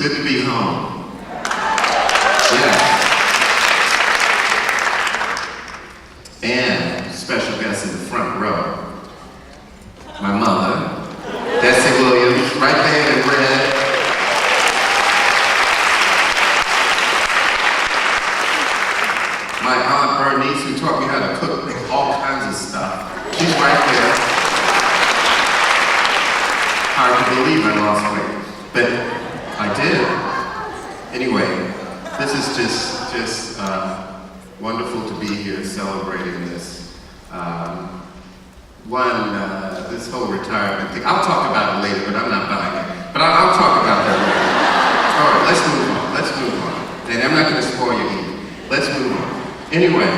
good to be home. Yeah. And special guest in the front row, my mother, Bessie Williams, right there in red. My Aunt Bernice, who taught me how to cook all kinds of stuff. She's right there. Hard to believe I lost weight, but I did. Anyway, this is just wonderful to be here celebrating this. This whole retirement thing. I'll talk about it later, but I'm not buying it. But I'll talk about that later. All right, let's move on. And I'm not going to spoil you either. Let's move on. Anyway,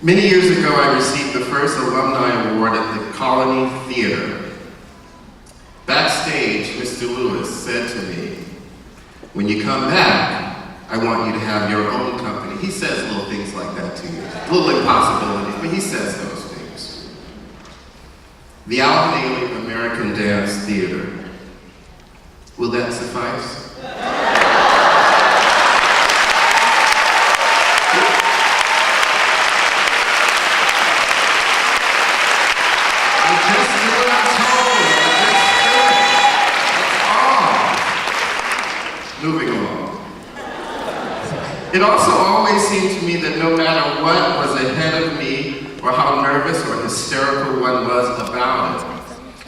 many years ago I received the first alumni award at the Colony Theater. Backstage, Mr. Lewis said to me, "When you come back, I want you to have your own company." He says little things like that to you. Little impossibilities, but he says those things. The Alumni American Dance Theater. Will that suffice? I just do what I'm told. That's all. Moving along. It also always seemed to me that no matter what was ahead of me, or how nervous or hysterical one was about it.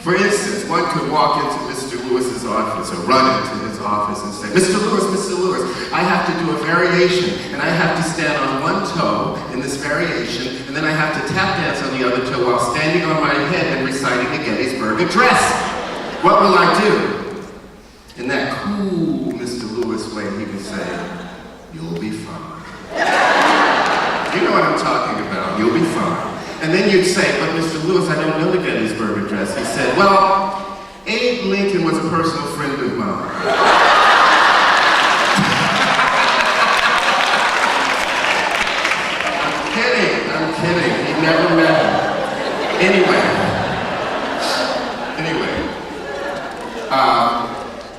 For instance, one could walk into Mr. Lewis's office or run into his office and say, Mr. Lewis, I have to do a variation, and I have to stand on one toe in this variation, and then I have to tap dance on the other toe while standing on my head and reciting the Gettysburg Address. What will I do? In that cool Mr. Lewis way, he would say, "You'll be fine." You know what I'm talking about. You'll be fine. And then you'd say, "But Mr. Lewis, I don't know the Gettysburg Address." He said, "Well, Abe Lincoln was a personal friend of mine." I'm kidding. He never met him. Anyway.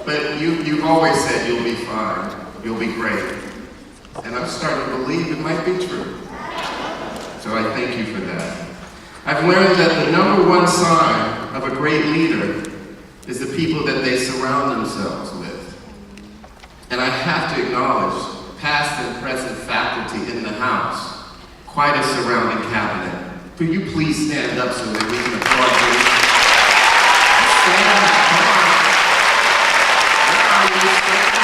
But you've always said you'll be fine. You'll be great. And I'm starting to believe it might be true. So I thank you for that. I've learned that the number one sign of a great leader is the people that they surround themselves with. And I have to acknowledge past and present faculty in the house, quite a surrounding cabinet. Could you please stand up so that we can applaud you? Stand up, come on. Where are you? Stand up.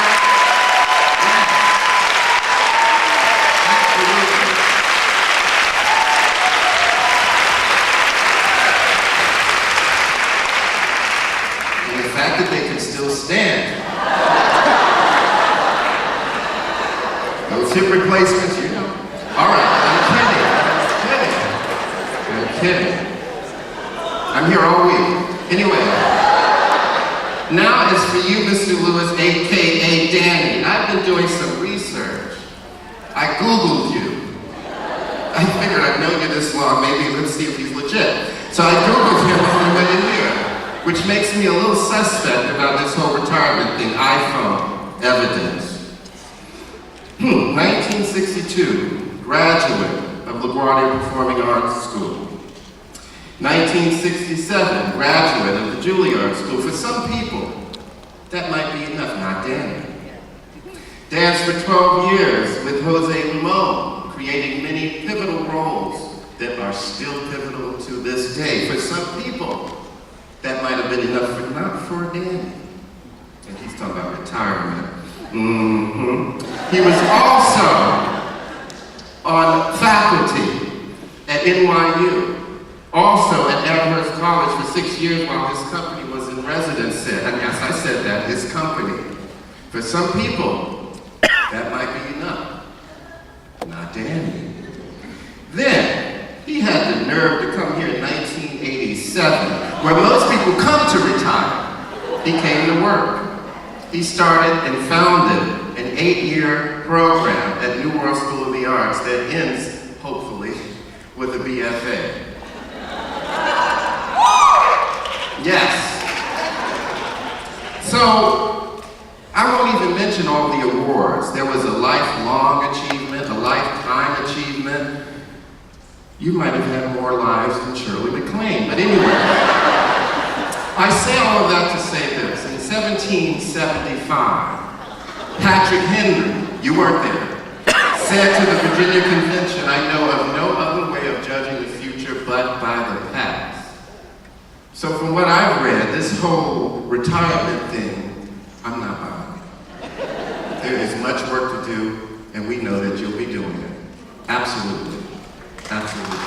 The fact that they can still stand. Those hip replacements, you know. All right, I'm kidding. I'm here all week. Anyway, now it's for you, Mr. Lewis, AKA Danny. I've been doing some research. I Googled you. I figured I've known you this long, maybe let's see if he's legit. So I Googled him when we went in here. Which makes me a little suspect about this whole retirement thing. iPhone evidence. 1962, graduate of LaGuardia Performing Arts School. 1967, graduate of the Juilliard School. For some people, that might be enough, not Danny. Danced for 12 years with Jose Limon, creating many pivotal roles that are still pivotal to this day. For some people, that might have been enough, but not for Danny. And he's talking about retirement. He was also on faculty at NYU, also at Amherst College for 6 years while his company was in residence there. And yes, I said that, his company. For some people, that might be enough. Not Danny. Then, he had the nerve to come here in 1987, where most people come to retire. He came to work. He started and founded an 8-year program at New World School of the Arts that ends, hopefully, with a BFA. Yes. So, even mention all the awards. There was a lifelong achievement, a lifetime achievement. You might have had more lives than Shirley MacLaine, but anyway. I say all of that to say this. In 1775, Patrick Henry, you weren't there, said to the Virginia Convention, "I know of no other way of judging the future but by the past." So from what I've read, this whole retirement thing, I'm not buying it. There is much work to do, and we know that you'll be doing it. Absolutely. Absolutely.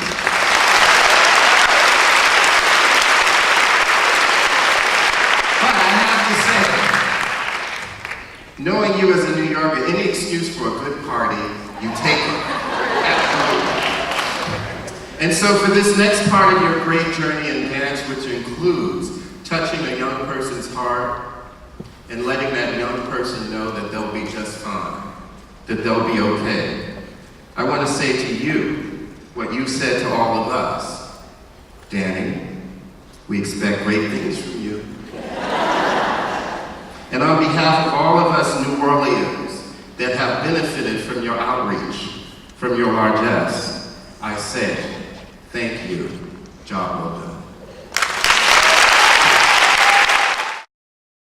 But I have to say, knowing you as a New Yorker, any excuse for a good party, you take it. Absolutely. And so for this next part of your great journey in dance, which includes touching a young person's heart and letting that young person know that they'll be just fine, that they'll be okay, I want to say to you what you said to all of us. Danny, we expect great things from you. And on behalf of all of us New Orleans that have benefited from your outreach, from your largesse, I say, thank you, job well done.